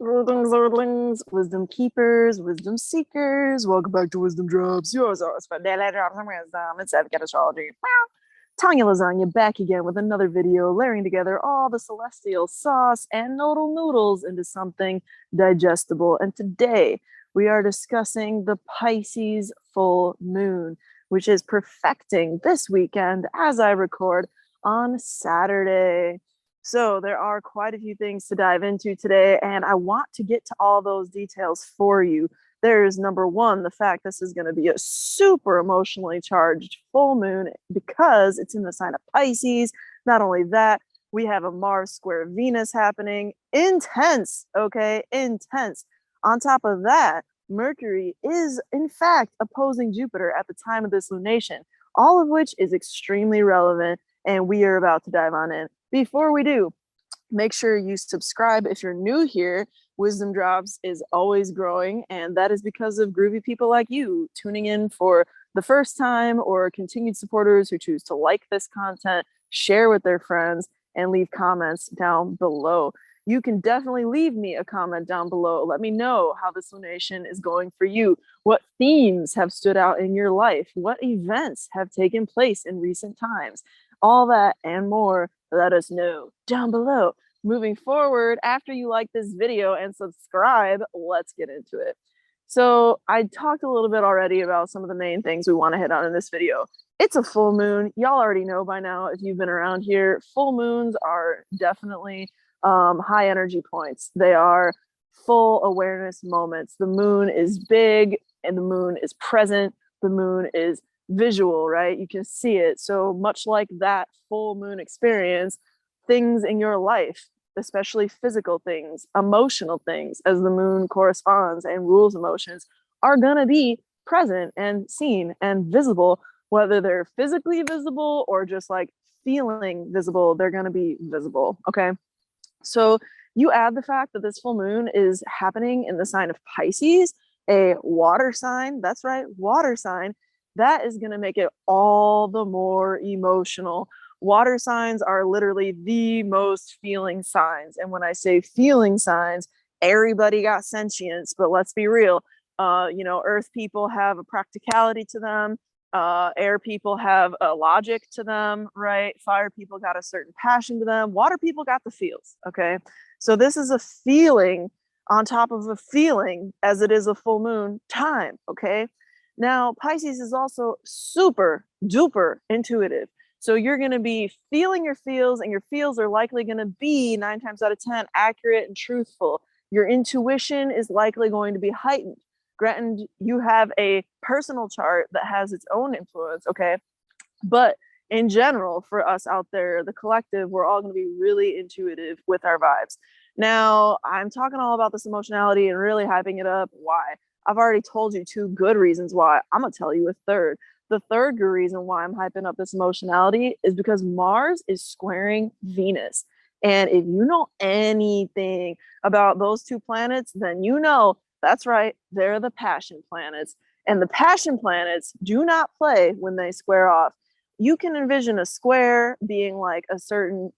Zordlings, wisdom keepers, wisdom seekers. Welcome back to Wisdom Drops. Yours are for daily drops of wisdom. It's Advocate Astrology. Tanya Lasagna back again with another video, layering together all the celestial sauce and nodal noodles into something digestible. And today we are discussing the Pisces full moon, which is perfecting this weekend as I record on Saturday. So there are quite a few things to dive into today, and I want to get to all those details for you. There's number one, the fact this is going to be a super emotionally charged full moon because it's in the sign of Pisces. Not only that, we have a Mars square Venus happening. Intense, okay? Intense. On top of that, Mercury is, in fact, opposing Jupiter at the time of this lunation, all of which is extremely relevant, and we are about to dive on in. Before we do, make sure you subscribe if you're new here. Wisdom Drops is always growing, and that is because of groovy people like you tuning in for the first time or continued supporters who choose to like this content, share with their friends, and leave comments down below. You can definitely leave me a comment down below. Let me know how this lunation is going for you. What themes have stood out in your life? What events have taken place in recent times? All that and more, let us know down below. Moving forward, after you like this video and subscribe, let's get into it. So I talked a little bit already about some of the main things we want to hit on in this video. It's a full moon. Y'all already know by now if you've been around here. Full moons are definitely high energy points. They are full awareness moments. The moon is big and the moon is present. The moon is visual, right? You can see it. So much like that full moon experience, things in your life, especially physical things, emotional things, as the moon corresponds and rules emotions, are going to be present and seen and visible, whether they're physically visible or just like feeling visible, they're going to be visible. Okay. So you add the fact that this full moon is happening in the sign of Pisces, a water sign. That's right, water sign. That is going to make it all the more emotional. Water signs are literally the most feeling signs. And when I say feeling signs, everybody got sentience, but let's be real. Earth people have a practicality to them. Air people have a logic to them, right? Fire people got a certain passion to them. Water people got the feels, okay? So this is a feeling on top of a feeling as it is a full moon time, okay? Now, Pisces is also super duper intuitive. So you're going to be feeling your feels, and your feels are likely going to be 9 times out of 10 accurate and truthful. Your intuition is likely going to be heightened. Granted, you have a personal chart that has its own influence, okay? But in general, for us out there, the collective, we're all going to be really intuitive with our vibes. Now, I'm talking all about this emotionality and really hyping it up. Why? I've already told you 2 good reasons why. I'm going to tell you a third. The third good reason why I'm hyping up this emotionality is because Mars is squaring Venus. And if you know anything about those 2 planets, then you know that's right, they're the passion planets. And the passion planets do not play when they square off. You can envision a square being like a certain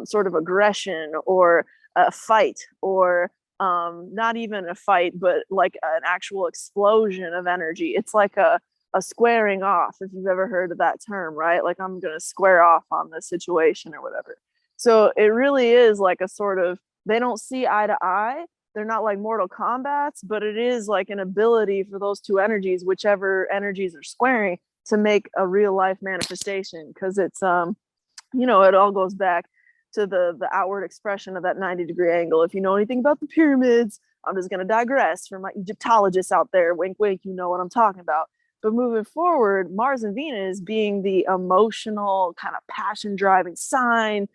sort of aggression or a fight, or not even a fight, but like an actual explosion of energy. It's like a squaring off, if you've ever heard of that term, right? Like, I'm going to square off on this situation or whatever. So it really is like a sort of, they don't see eye to eye. They're not like Mortal Kombats, but it is like an ability for those 2 energies, whichever energies are squaring, to make a real life manifestation. Because it's it all goes back to the outward expression of that 90-degree angle. If you know anything about the pyramids, I'm just going to digress for my Egyptologists out there. Wink, wink, you know what I'm talking about. But moving forward, Mars and Venus being the emotional kind of passion driving sign,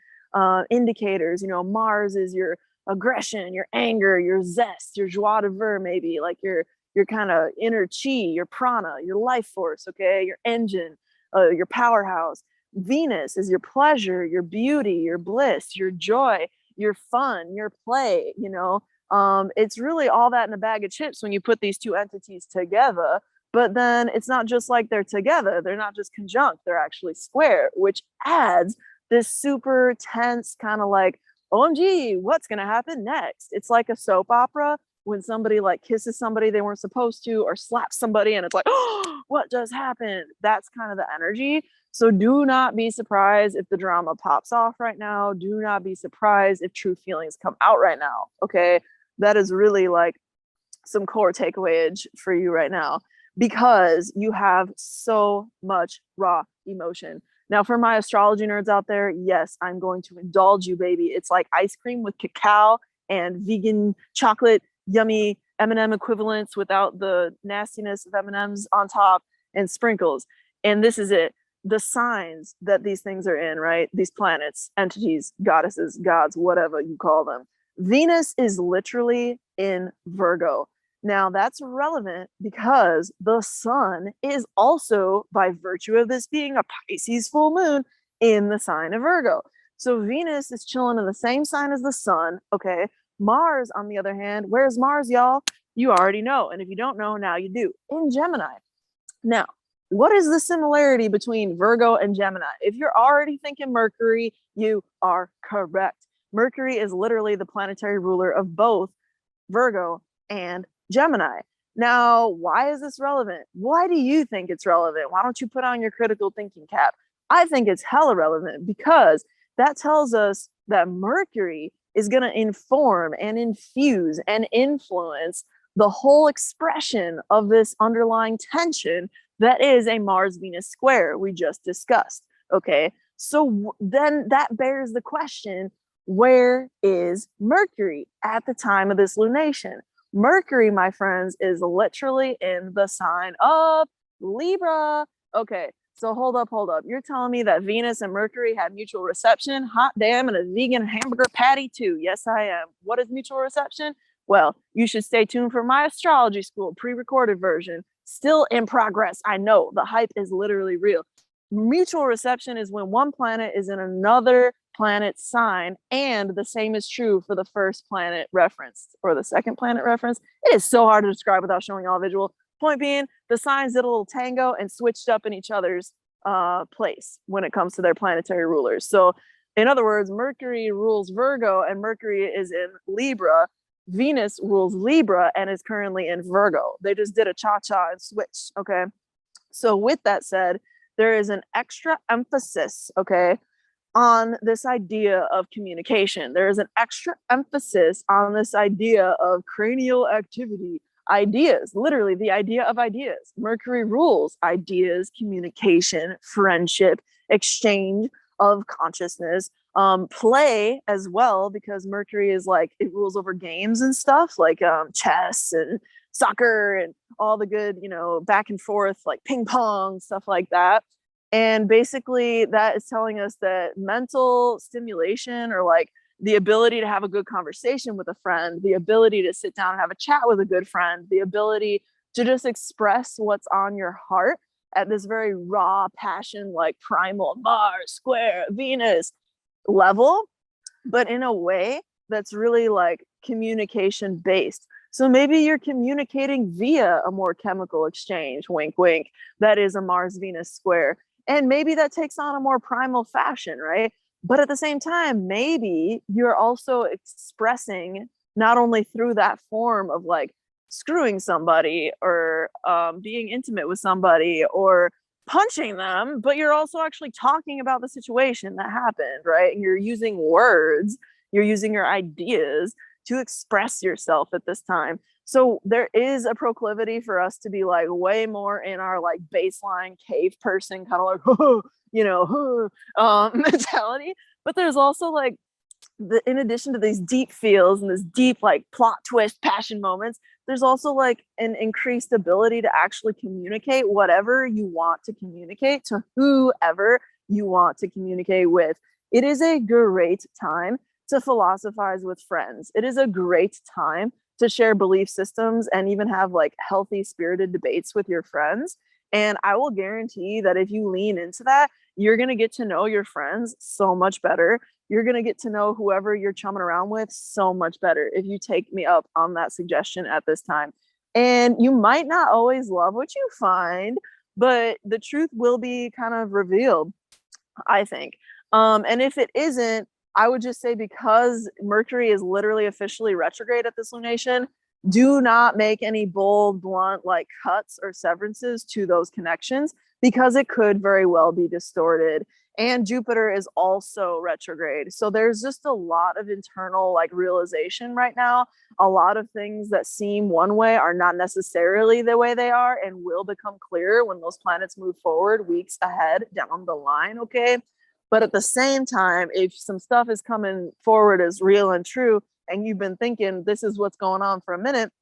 indicators. Mars is your aggression, your anger, your zest, your joie de vivre, maybe like your kind of inner chi, your prana, your life force, okay, your engine, your powerhouse. Venus is your pleasure, your beauty, your bliss, your joy, your fun, your play. It's really all that in a bag of chips when you put these 2 entities together. But then it's not just like they're together. They're not just conjunct. They're actually square, which adds this super tense kind of like OMG, what's going to happen next? It's like a soap opera when somebody like kisses somebody they weren't supposed to, or slaps somebody and it's like, oh, what just happened? That's kind of the energy. So do not be surprised if the drama pops off right now. Do not be surprised if true feelings come out right now. Okay. That is really like some core takeaway for you right now, because you have so much raw emotion. Now, for my astrology nerds out there, yes, I'm going to indulge you, baby. It's like ice cream with cacao and vegan chocolate, yummy M&M equivalents without the nastiness of M&Ms on top and sprinkles. And this is it. The signs that these things are in, right? These planets, entities, goddesses, gods, whatever you call them. Venus is literally in Virgo. Now that's relevant because the sun is also, by virtue of this being a Pisces full moon, in the sign of Virgo. So Venus is chilling in the same sign as the sun, okay? Mars, on the other hand, where's Mars, y'all? You already know. And if you don't know, now you do. In Gemini. Now, what is the similarity between Virgo and Gemini? If you're already thinking Mercury, you are correct. Mercury is literally the planetary ruler of both Virgo and Gemini. Now, why is this relevant? Why do you think it's relevant? Why don't you put on your critical thinking cap? I think it's hella relevant because that tells us that Mercury is going to inform and infuse and influence the whole expression of this underlying tension that is a Mars-Venus square we just discussed. Okay, so then that bears the question, where is Mercury at the time of this lunation? Mercury, my friends, is literally in the sign of Libra. Okay, so hold up. You're telling me that Venus and Mercury had mutual reception? Hot damn, and a vegan hamburger patty too. Yes, I am. What is mutual reception? Well, you should stay tuned for my astrology school pre-recorded version. Still in progress. I know the hype is literally real. Mutual reception is when one planet is in another planet's sign, and the same is true for the first planet referenced or the second planet reference. It is so hard to describe without showing all visual. Point being, the signs did a little tango and switched up in each other's place when it comes to their planetary rulers. So in other words, Mercury rules Virgo and Mercury is in Libra. Venus rules Libra and is currently in Virgo. They just did a cha-cha and switch. Okay, so with that said, there is an extra emphasis, okay, on this idea of communication. There is an extra emphasis on this idea of cranial activity, ideas, literally the idea of ideas. Mercury rules ideas, communication, friendship, exchange of consciousness, play as well, because Mercury is like, it rules over games and stuff like chess and soccer and all the good, back and forth, like ping pong, stuff like that. And basically that is telling us that mental stimulation, or like the ability to have a good conversation with a friend, the ability to sit down and have a chat with a good friend, the ability to just express what's on your heart at this very raw passion, like primal Mars, square, Venus level, but in a way that's really like communication based. So maybe you're communicating via a more chemical exchange, wink, wink, that is a Mars-Venus square. And maybe that takes on a more primal fashion, right? But at the same time, maybe you're also expressing not only through that form of like screwing somebody or being intimate with somebody or punching them, but you're also actually talking about the situation that happened, right? And you're using words, you're using your ideas to express yourself at this time. So there is a proclivity for us to be like way more in our like baseline cave person kind of like mentality. But there's also like in addition to these deep feels and this deep like plot twist passion moments, there's also like an increased ability to actually communicate whatever you want to communicate to whoever you want to communicate with. It is a great time to philosophize with friends. It is a great time to share belief systems and even have like healthy spirited debates with your friends. And I will guarantee that if you lean into that, you're going to get to know your friends so much better. You're going to get to know whoever you're chumming around with so much better if you take me up on that suggestion at this time. And you might not always love what you find, but the truth will be kind of revealed, I think. And if it isn't, I would just say, because Mercury is literally officially retrograde at this lunation, do not make any bold, blunt, like cuts or severances to those connections, because it could very well be distorted. And Jupiter is also retrograde. So there's just a lot of internal like realization right now. A lot of things that seem one way are not necessarily the way they are, and will become clearer when those planets move forward weeks ahead down the line. Okay. But at the same time, if some stuff is coming forward as real and true, and you've been thinking this is what's going on for a minute,